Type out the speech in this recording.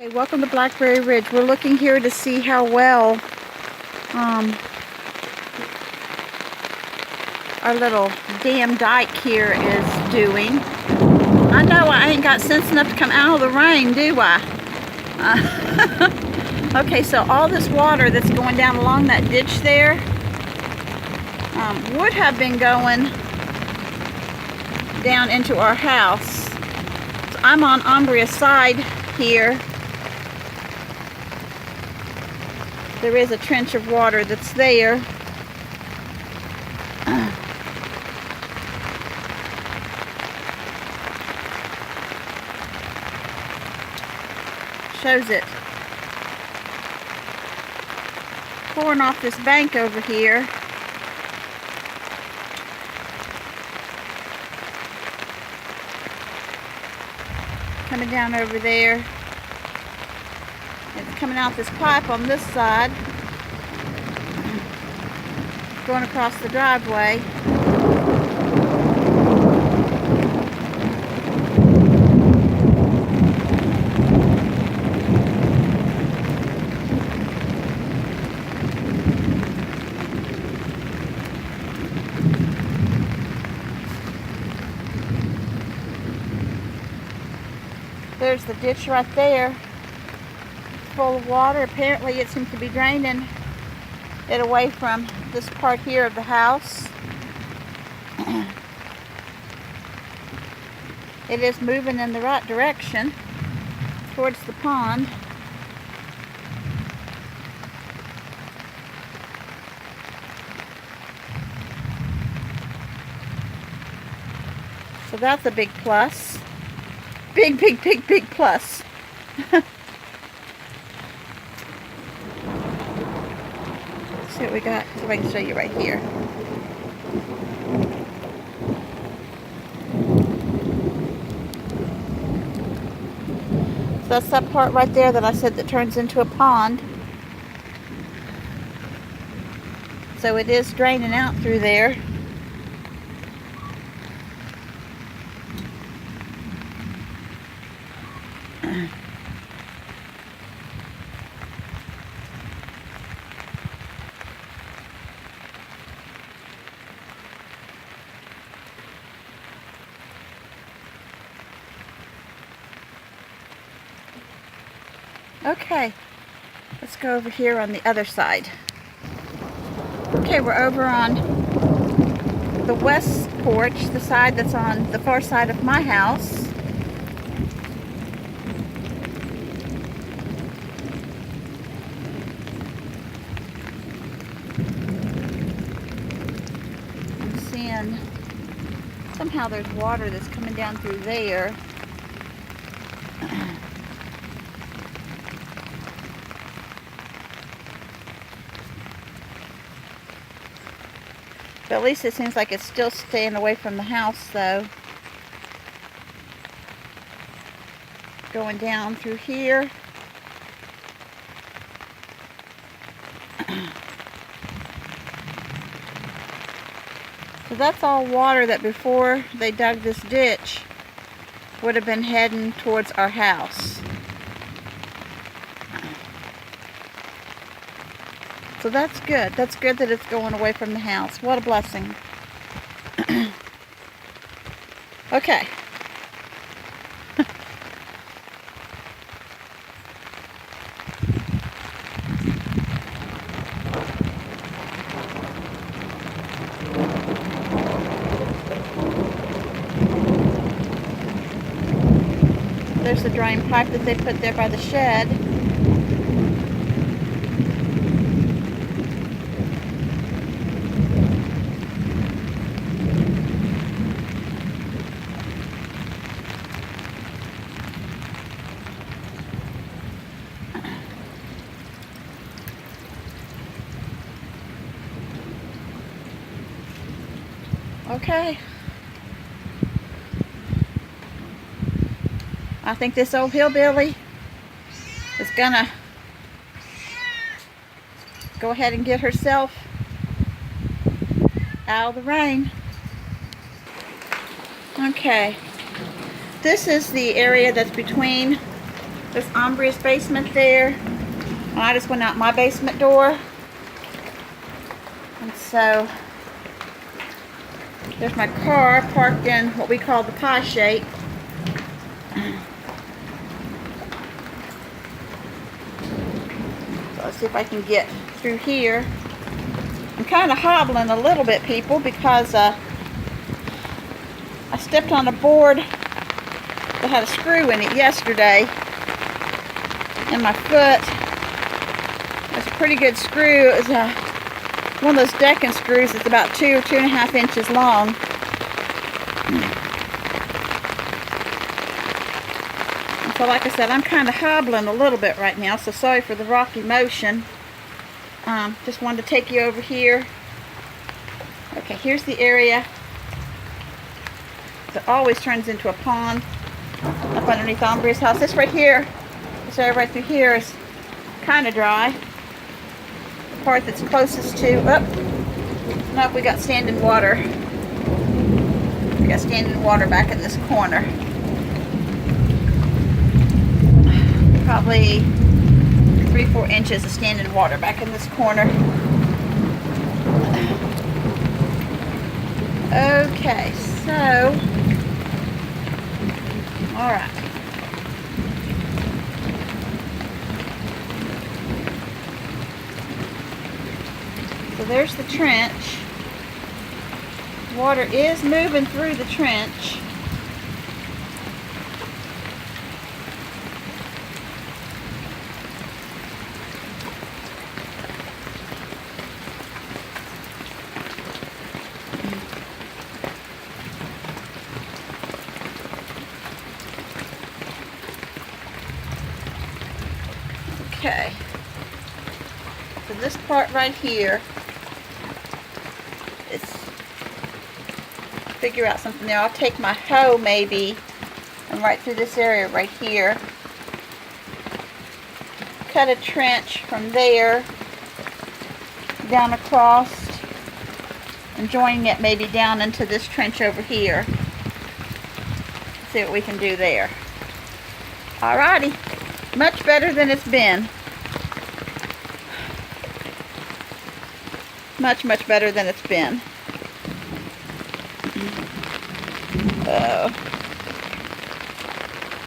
Hey, welcome to Blackberry Ridge. We're looking here to see how well our little dam dike here is doing. I know I ain't got sense enough to come out of the rain, do I? Okay, so all this water that's going down along that ditch there would have been going down into our house. So I'm on Ambria's side here. There is a trench of water that's there. Shows it pouring off this bank over here. Coming down over there. It's coming out this pipe on this side, going across the driveway. There's the ditch right there, full of water. Apparently it seems to be draining it away from this part here of the house. It is moving in the right direction towards the pond. So that's a big plus. Big plus. Let's see what we got. So I can show you right here. So that's that part right there that I said that turns into a pond. So it is draining out through there. Okay, let's go over here on the other side. Okay, we're over on the west porch, the side that's on the far side of my house. I'm seeing somehow there's water that's coming down through there. But at least it seems like it's still staying away from the house, though. Going down through here. So that's all water that before they dug this ditch would have been heading towards our house. So that's good. That's good that it's going away from the house. What a blessing. Okay. There's the drain pipe that they put there by the shed. Okay. I think this old hillbilly is gonna go ahead and get herself out of the rain. Okay. This is the area that's between There's Ambria's basement there. And I just went out my basement door. And so there's my car parked in what we call the pie shape. So let's see if I can get through here. I'm kind of hobbling a little bit, people, because I stepped on a board that had a screw in it yesterday. And my foot, it's a pretty good screw. It was one of those decking screws that's about 2 or 2.5 inches long. And so like I said, I'm kind of hobbling a little bit right now, so sorry for the rocky motion. Just wanted to take you over here. Okay, here's the area. It always turns into a pond up underneath Ambria's house. This right here, this area right through here is kind of dry. The part that's closest to, nope, we got standing water. We got standing water back in this corner. Probably 3-4 inches of standing water back in this corner. Okay, so, alright. So there's the trench. Water is moving through the trench. Okay, so this part right here is, figure out something there. I'll take my hoe maybe and right through this area right here, cut a trench from there down across and joining it maybe down into this trench over here. See what we can do there. Alrighty. Much better than it's been. Much, much better than it's been. Oh.